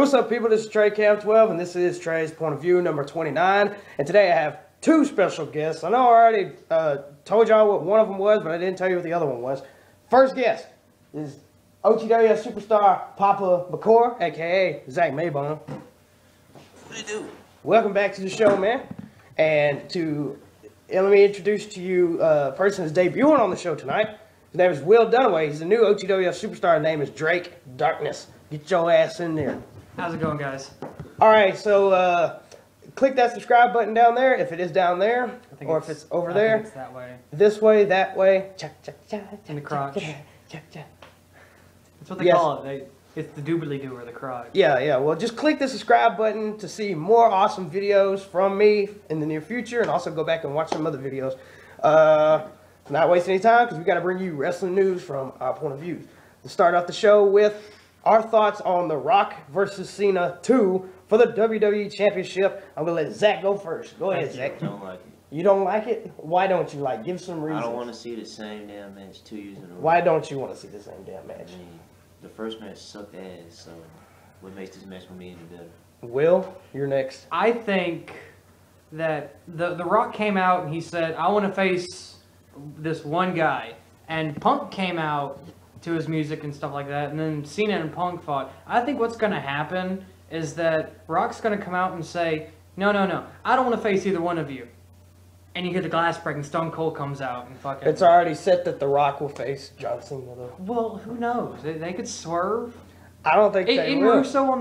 What's up, people? This is Trey Cam 12, and this is Trey's Point of View number 29. And today I have two special guests. I know I already told y'all what one of them was, but I didn't tell you what the other one was. First guest is OTW superstar Papa McCord, aka Zach Maybone. What do you do? Welcome back to the show, man. And let me introduce to you a person who's debuting on the show tonight. His name is Will Dunaway. He's a new OTW superstar. His name is Drake Darkness. Get your ass in there. How's it going, guys? All right, so click that subscribe button down there if it is down there, or if it's over there. I think it's that way. This way, that way. In the crotch. That's what they Yes. call it. It's the doobly-doo or the crotch. Yeah. Well, just click the subscribe button to see more awesome videos from me in the near future, and also go back and watch some other videos. Not waste any time, because we got to bring you wrestling news from our point of view. We'll start off the show with our thoughts on The Rock versus Cena 2 for the WWE Championship. I'm going to let Zach go first. Go ahead, Zach. I don't like it. You don't like it? Why don't you like it? Give some reasons. I don't want to see the same damn match 2 years in a row. Why don't you want to see the same damn match? I mean, the first match sucked ass, so what makes this match for me any better? Will, you're next. I think that the Rock came out and he said, I want to face this one guy. And Punk came out to his music and stuff like that, and then Cena and Punk fought. I think what's going to happen is that Rock's going to come out and say, no, I don't want to face either one of you. And you hear the glass break and Stone Cold comes out and fucking... It's already set that The Rock will face John Cena, though. Well, who knows? They could swerve. I don't think they Ain't will. Russo on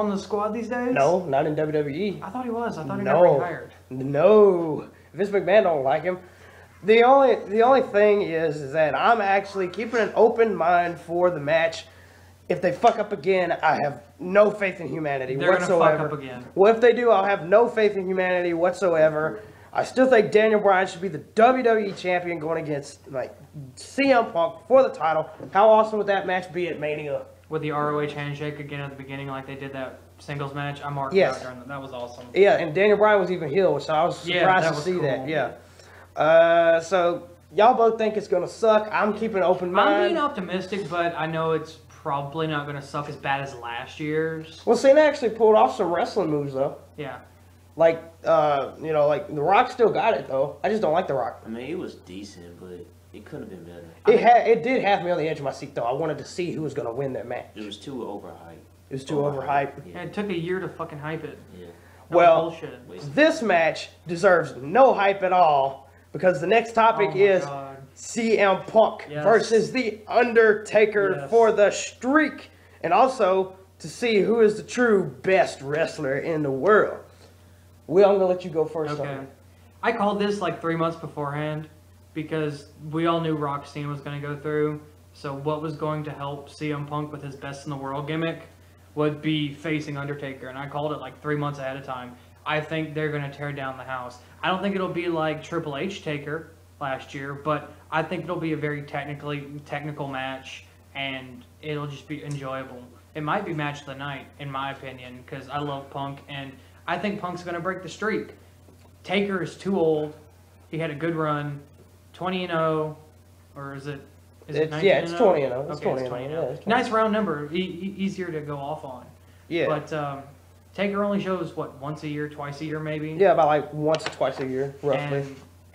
the squad these days? No, not in WWE. I thought he was. I thought he got rehired. No. Vince McMahon don't like him. The only thing is that I'm actually keeping an open mind for the match. If they fuck up again, I have no faith in humanity whatsoever. They're gonna fuck up again. Well, if they do, I'll have no faith in humanity whatsoever. I still think Daniel Bryan should be the WWE champion going against like CM Punk for the title. How awesome would that match be at Mania? With the ROH handshake again at the beginning, like they did that singles match, I marked Yes. out during that. That was awesome. Yeah, and Daniel Bryan was even healed, so I was surprised to see that. Yeah. So y'all both think it's gonna suck. I'm keeping an open mind. I'm being optimistic, but I know it's probably not gonna suck as bad as last year's. Well, Cena actually pulled off some wrestling moves though. Yeah. Like like The Rock still got it though. I just don't like The Rock. I mean, it was decent, but it could have been better. It did have me on the edge of my seat though. I wanted to see who was gonna win that match. It was too overhyped. It was too overhyped. Yeah, it took a year to fucking hype it. Yeah. That Well, was bullshit. this match deserves no hype at all because the next topic Oh my is God. CM Punk Yes. versus The Undertaker Yes. for the streak, and also to see who is the true best wrestler in the world. Will, I'm gonna let you go first. Okay. On that. I called this like 3 months beforehand because we all knew Rock Cena was going to go through. So what was going to help CM Punk with his best in the world gimmick would be facing Undertaker. And I called it like 3 months ahead of time. I think they're going to tear down the house. I don't think it'll be like Triple H Taker last year, but I think it'll be a very technical match, and it'll just be enjoyable. It might be match of the night, in my opinion, because I love Punk, and I think Punk's going to break the streak. Taker is too old. He had a good run. 20-0, or is it 19-0? Yeah, it's 20-0. It's Okay, 20-0. it's 20-0. Yeah, it's 20-0. Nice round number. Easier to go off on. Yeah. But Taker only shows, what, once a year, twice a year maybe? Yeah, about like once or twice a year, roughly.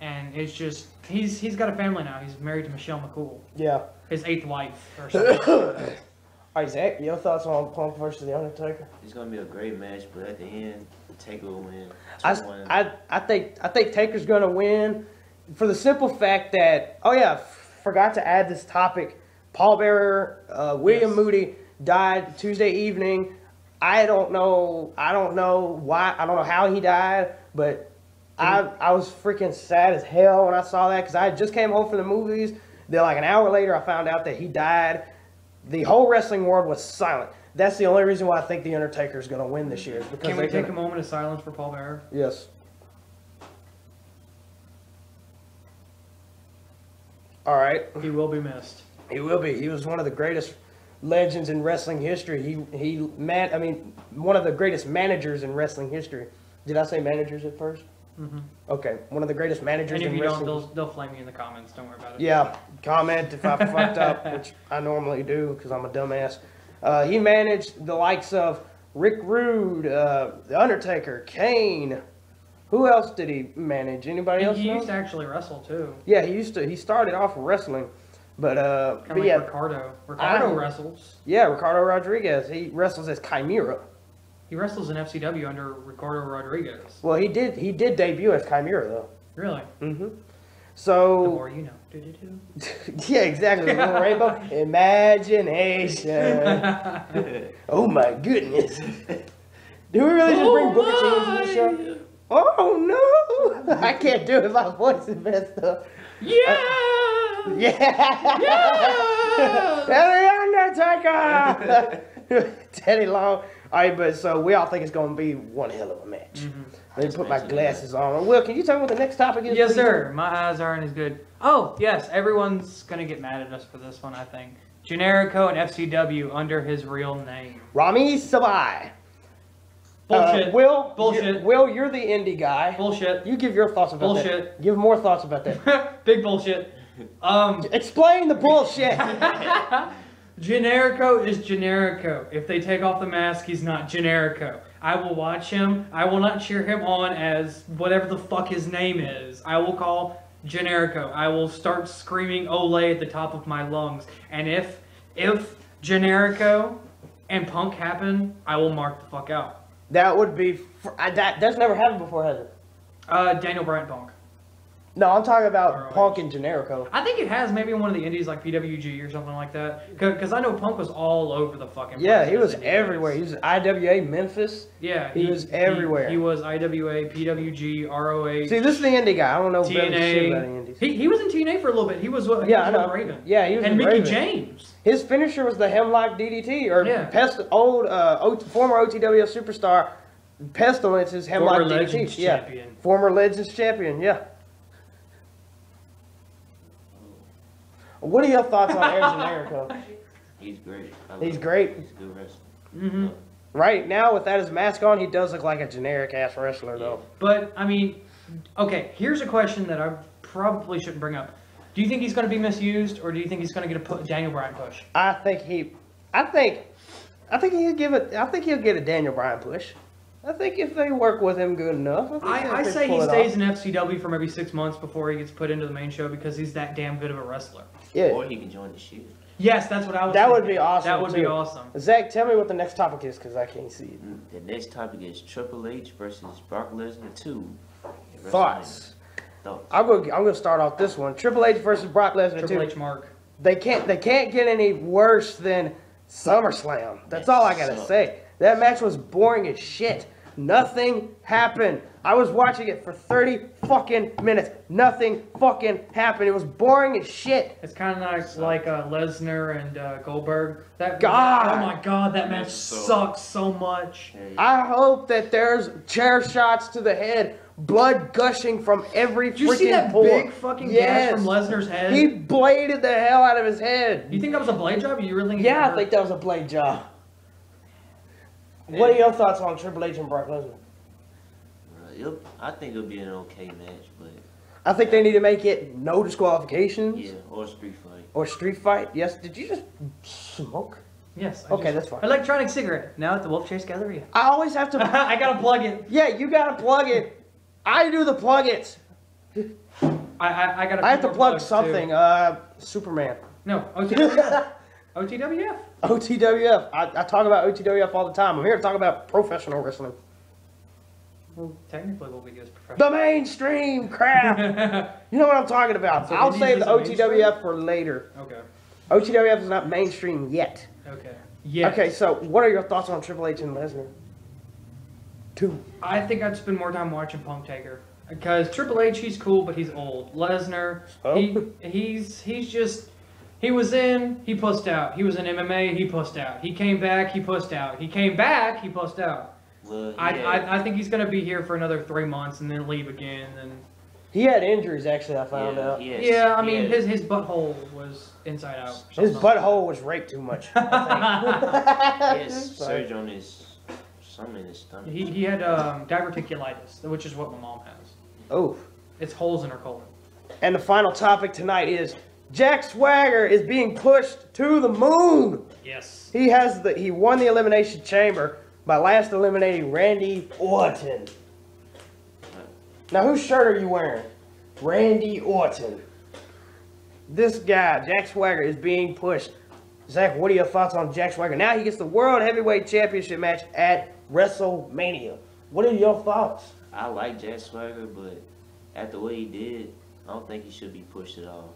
And it's just, he's got a family now. He's married to Michelle McCool. Yeah. His 8th wife or something. All right, Zach, your thoughts on Punk versus The Undertaker? It's gonna be a great match, but at the end, Taker will win. I think Taker's gonna win for the simple fact that forgot to add this topic. Paul Bearer, William Moody died Tuesday evening. I don't know why. I don't know how he died, but I was freaking sad as hell when I saw that because I just came home from the movies. Then like an hour later, I found out that he died. The whole wrestling world was silent. That's the only reason why I think The Undertaker is going to win this year. Is because Can we take a moment of silence for Paul Bearer? Yes. All right. He will be missed. He will be. He was one of the greatest legends in wrestling history. One of the greatest managers in wrestling history. Did I say managers at first? Mm-hmm. Okay, one of the greatest managers And if in you wrestling. don't, they'll flame me in the comments. Don't worry about it. Yeah, comment if I fucked up, which I normally do because I'm a dumbass. He managed the likes of Rick Rude, The Undertaker, Kane. Who else did he manage? Anybody else? He know? used to actually wrestle too. Yeah, he used to. He started off wrestling, but Kind of like yeah, Ricardo. Ricardo wrestles. yeah, Ricardo Rodriguez. He wrestles as Chimera. He wrestles in FCW under Ricardo Rodriguez. Well, he did debut as Chimera though. Really? Mm-hmm. The So more you know. Do-do-do. yeah, exactly. The little rainbow imagination. Oh my goodness. Do we really just bring Booker T into the show? Oh no! I can't do it. My voice is messed up. Yeah! Yeah! Teddy Undertaker! Teddy Long. Alright, but so we all think it's going to be one hell of a match. Let me put my glasses on. Will, can you tell me what the next topic is? Yes, please? sir. My eyes aren't as good. Oh, yes. Everyone's going to get mad at us for this one, I think. Generico and FCW under his real name. Rami Sabai. Bullshit. Will, Bullshit. Will, you're the indie guy. Bullshit. You give your thoughts about that. Bullshit. Give more thoughts about that. Big bullshit. Explain the bullshit. Generico is Generico. If they take off the mask, he's not Generico. I will watch him. I will not cheer him on as whatever the fuck his name is. I will call Generico. I will start screaming Olay at the top of my lungs. And if Generico and Punk happen, I will mark the fuck out. That would be... That's never happened before, has it? Daniel Bryan Punk. No, I'm talking about ROH. Punk and Generico. I think it has maybe in one of the indies like PWG or something like that. Because I know Punk was all over the fucking Yeah, place he was in the everywhere. He indies. was IWA Memphis. Yeah, he was everywhere. He was IWA, PWG, ROH. See, this is the indie guy. I don't know shit about the TNA. indies. He was in TNA for a little bit. He was Yeah, with I know. Raven. Yeah, he was and with Mickey Raven. James. His finisher was the Hemlock DDT, or Yeah. former OTW superstar Pestilence is Hemlock Former DDT. Legends yeah. champion. Former Legends champion, yeah. What are your thoughts on Air Generico? He's great. He's great. He's a good wrestler. Mm-hmm. Right now, without his mask on, he does look like a generic ass wrestler, though. But I mean, okay. Here's a question that I probably shouldn't bring up. Do you think he's going to be misused, or do you think he's going to get a Daniel Bryan push? I think he'll give it. I think he'll get a Daniel Bryan push. I think if they work with him good enough, I say he stays in FCW for maybe 6 months before he gets put into the main show because he's that damn good of a wrestler. Yeah. Or he can join the Shield. Yes, that's what I was. That would thinking. be awesome. That would be too. awesome. Zach, tell me what the next topic is, because I can't see it. The next topic is Triple H versus Brock Lesnar 2. at Thoughts. WrestleMania. Thoughts. I'm gonna start off this one. Triple H versus Brock Lesnar Triple 2. H Mark. They can't get any worse than SummerSlam. That's all I gotta sucked. say. That match was boring as shit. Nothing happened. I was watching it for 30 fucking minutes. Nothing fucking happened. It was boring as shit. It's kind of like Lesnar and Goldberg. Oh my god, that match sucks so much. I hope that there's chair shots to the head, blood gushing from every Did you see freaking that pore. big fucking gash from Lesnar's head? He bladed the hell out of his head. You think that was a blade job? You really think? Yeah, I think that was a blade job. What are your thoughts on Triple H and Brock Lesnar? I think it'll be an okay match, but I think they need to make it no disqualifications. yeah, or a street fight. Or street fight. Yes. Did you just smoke? Yes. Okay, that's fine. Electronic cigarette. Now at the Wolf Chase Galleria. I always have to. I gotta plug it. Yeah, you gotta plug it. I do the plug it. I gotta. I have to more plug plugs, something. too. Superman. No. OTWF. OTWF. OTWF. I talk about OTWF all the time. I'm here to talk about professional wrestling. Well, technically, what we do is professional. The mainstream crap. You know what I'm talking about. So I'll it save the is mainstream? OTWF for later. Okay. OTWF is not mainstream yet. Okay. Yeah. Okay, so what are your thoughts on Triple H and Lesnar? 2. I think I'd spend more time watching Punk Taker. Because Triple H, he's cool, but he's old. Lesnar, Oh. he's just, he was in, he pussed out. He was in MMA, he pussed out. He came back, he pussed out. He came back, he pussed out. Well, I think he's going to be here for another 3 months and then leave again. And He had injuries, actually, I found out. yeah, I mean, his butthole was inside out. His butthole was raped too much. He had surgery on his, something in his stomach. He had diverticulitis, which is what my mom has. Oh. It's holes in her colon. And the final topic tonight is Jack Swagger is being pushed to the moon. Yes. He won the Elimination Chamber, by last eliminating Randy Orton. Now, whose shirt are you wearing? Randy Orton. This guy, Jack Swagger, is being pushed. Zach, what are your thoughts on Jack Swagger? Now he gets the World Heavyweight Championship match at WrestleMania. What are your thoughts? I like Jack Swagger, but after what he did, I don't think he should be pushed at all.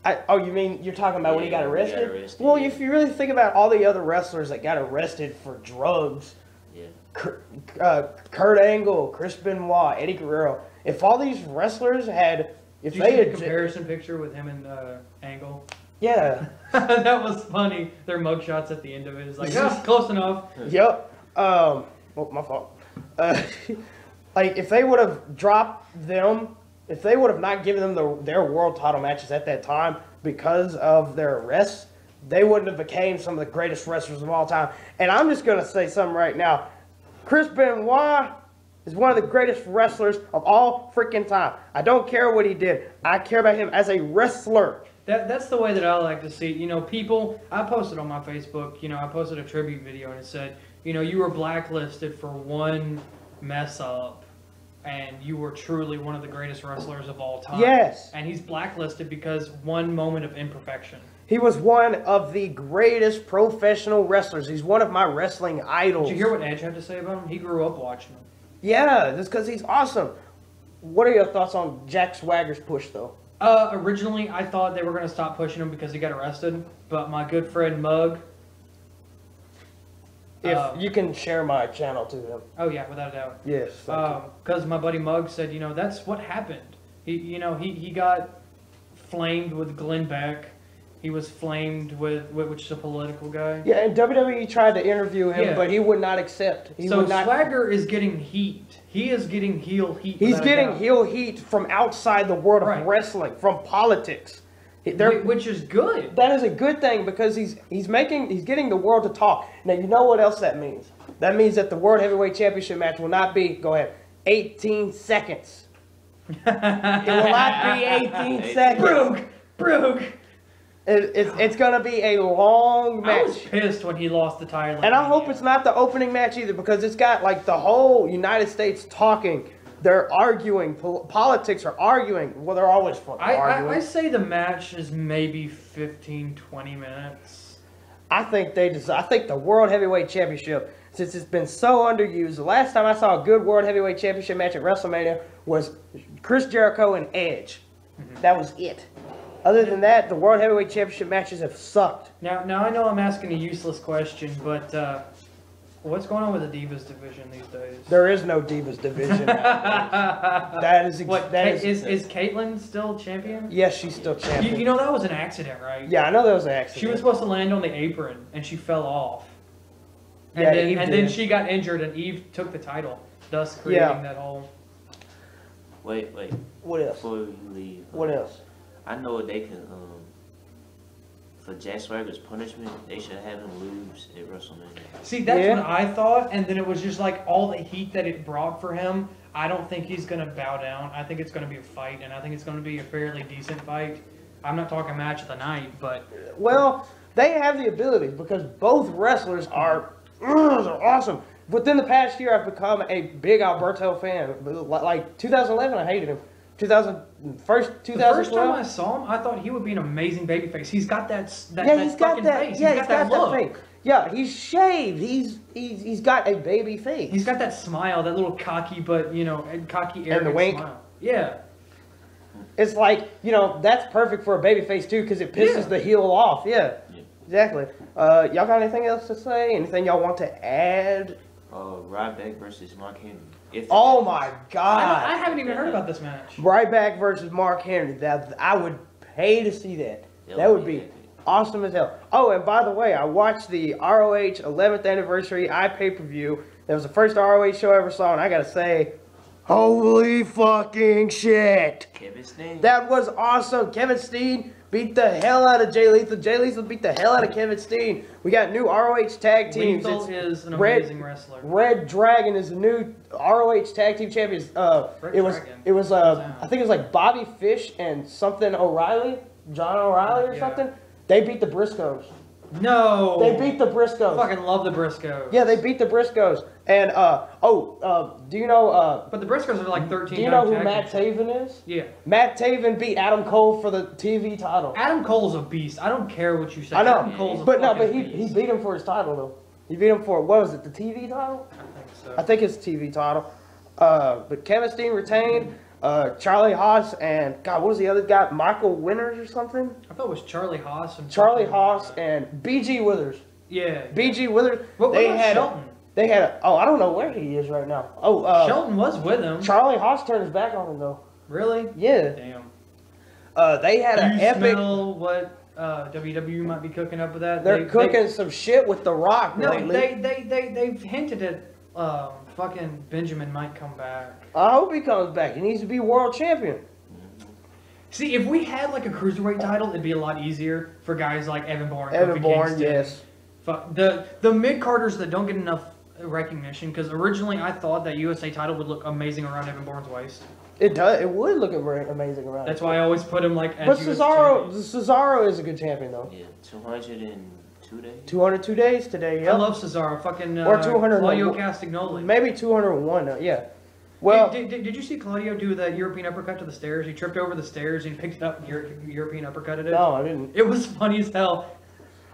You mean you're talking about when he got arrested? When he got arrested, well, yeah. if you really think about all the other wrestlers that got arrested for drugs, Kurt Angle, Chris Benoit, Eddie Guerrero, if all these wrestlers had... If Did they you see had the comparison picture with him and Angle? Yeah. That was funny. Their mugshots at the end of it is like, oh, close enough. Yep. Well, my fault. Like, if they would have dropped them, if they would have not given them their world title matches at that time because of their arrests, they wouldn't have became some of the greatest wrestlers of all time. And I'm just going to say something right now. Chris Benoit is one of the greatest wrestlers of all freaking time. I don't care what he did. I care about him as a wrestler. That's the way that I like to see it. You know, people, I posted on my Facebook, I posted a tribute video and it said, you were blacklisted for one mess up and you were truly one of the greatest wrestlers of all time. Yes. And he's blacklisted because one moment of imperfection. He was one of the greatest professional wrestlers. He's one of my wrestling idols. Did you hear what Edge had to say about him? He grew up watching him. Yeah, just because he's awesome. What are your thoughts on Jack Swagger's push, though? Originally, I thought they were going to stop pushing him because he got arrested. But my good friend Mug... If you can share my channel to him. Oh, yeah, without a doubt. Yes. Because my buddy Mug said, that's what happened. He got flamed with Glenn Beck. He was flamed with, which is a political guy. Yeah, and WWE tried to interview him, but he would not accept. Swagger is getting heat. He is getting heel heat. He's getting heel heat from outside the world of wrestling, from politics. Which is good. That is a good thing because he's getting the world to talk. Now, you know what else that means? That means that the World Heavyweight Championship match will not be, go ahead, 18 seconds. It will not be 18 seconds. Broke. It's going to be a long match. I was pissed when he lost the title. And I hope it's not the opening match either because it's got like the whole United States talking. They're arguing. Politics are arguing. Well, they're always arguing. I say the match is maybe 15, 20 minutes. I think the World Heavyweight Championship, since it's been so underused, the last time I saw a good World Heavyweight Championship match at WrestleMania was Chris Jericho and Edge. Mm-hmm. That was it. Other than that, the World Heavyweight Championship matches have sucked. Now I know I'm asking a useless question, but what's going on with the Divas division these days? There is no Divas division. Is Caitlyn still champion? Yes, she's still champion. You know that was an accident, right? Yeah, I know that was an accident. She was supposed to land on the apron, and she fell off. And then she got injured, and Eve took the title, thus creating that whole... Wait. What else? Before you leave. What else? I know they can, for Jack Swagger's punishment, they should have him lose at WrestleMania. See, that's what I thought, and then it was just like all the heat that it brought for him. I don't think he's going to bow down. I think it's going to be a fight, and I think it's going to be a fairly decent fight. I'm not talking match of the night, but... Well, they have the ability because both wrestlers are awesome. Within the past year, I've become a big Alberto fan. Like 2011, I hated him. 2012. The first time I saw him, I thought he would be an amazing babyface. He's got that face. Yeah, he's got that face. Yeah, he's shaved. He's got a baby face. He's got that smile, that little cocky, but cocky arrogant and the wink. Smile. Yeah. It's like that's perfect for a baby face too, because it pisses the heel off. Yeah, exactly. Y'all got anything else to say? Anything y'all want to add? Ryback versus Mark Henry. Oh my God! I haven't even heard about this match. Ryback versus Mark Henry. That I would pay to see that. That would be awesome as hell. Oh, and by the way, I watched the ROH 11th anniversary pay-per-view. That was the first ROH show I ever saw, and I gotta say, holy fucking shit! Kevin Steen. That was awesome. Kevin Steen beat the hell out of Jay Lethal. Jay Lethal beat the hell out of Kevin Steen. We got new ROH tag teams. Lethal is an amazing wrestler. Red Dragon is the new ROH tag team champions. I think it was like Bobby Fish and something O'Reilly, John O'Reilly or something. They beat the Briscoes. No. They beat the Briscoes. Fucking love the Briscoes. Yeah, they beat the Briscoes. And do you know? But the Briscoes are like 13. Do you know who Matt Taven is? Yeah. Matt Taven beat Adam Cole for the TV title. Adam Cole's a beast. I don't care what you say. I know, Adam Cole's a but fucking he beast. beat him for his title though. He beat him for what was it? The TV title? I think so. I think it's TV title. But Kevin Steen retained. Charlie Haas and God, what was the other guy? Michael Winters or something? I thought it was Charlie Haas and Charlie Haas and BG Withers. Yeah. BG Withers. What they about had Shelton? They had I don't know where he is right now. Shelton was with him. Charlie Haas turned his back on him though. Really? Yeah. Damn. They had an epic. Smell what WWE might be cooking up with that? They're cooking some shit with The Rock No, lately. they've hinted at fucking Benjamin might come back. I hope he comes back. He needs to be world champion. See, if we had like a cruiserweight title, it'd be a lot easier for guys like Evan Bourne. Evan Kofi Bourne, Kingston. yes. The mid carders that don't get enough recognition, because originally I thought that USA title would look amazing around Evan Bourne's waist. It does. It would look amazing around. That's why I always put him like. As But US Cesaro is a good champion though. Yeah, 202 days. 202 days today. Yeah. I love Cesaro. Fucking Or 200. Claudio Castagnoli. Maybe 201. Yeah. Well, did you see Claudio do that European uppercut to the stairs? He tripped over the stairs and picked it up and European uppercutted it. no, I didn't. It was funny as hell.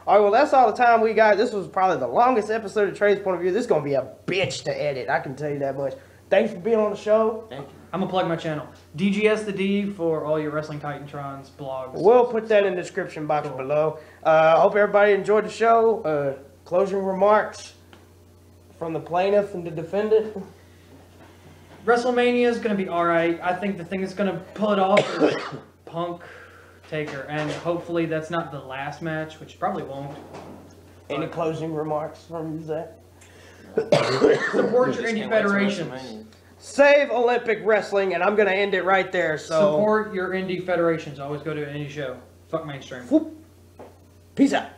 All right, well, that's all the time we got. This was probably the longest episode of Trey's Point of View. This is going to be a bitch to edit. I can tell you that much. Thanks for being on the show. Thank you. I'm going to plug my channel. DGS the D for all your Wrestling Titantrons blogs. We'll put that in the description box below. I hope everybody enjoyed the show. Closing remarks from the plaintiff and the defendant. WrestleMania is going to be alright. I think the thing that's going to pull it off is Punk Taker. And hopefully that's not the last match, which probably won't. Any closing remarks from you, Zach? Support your Just indie can't wait till federations. WrestleMania. Save Olympic wrestling, and I'm going to end it right there. So Support your indie federations. Always go to an indie show. Fuck mainstream. Peace out.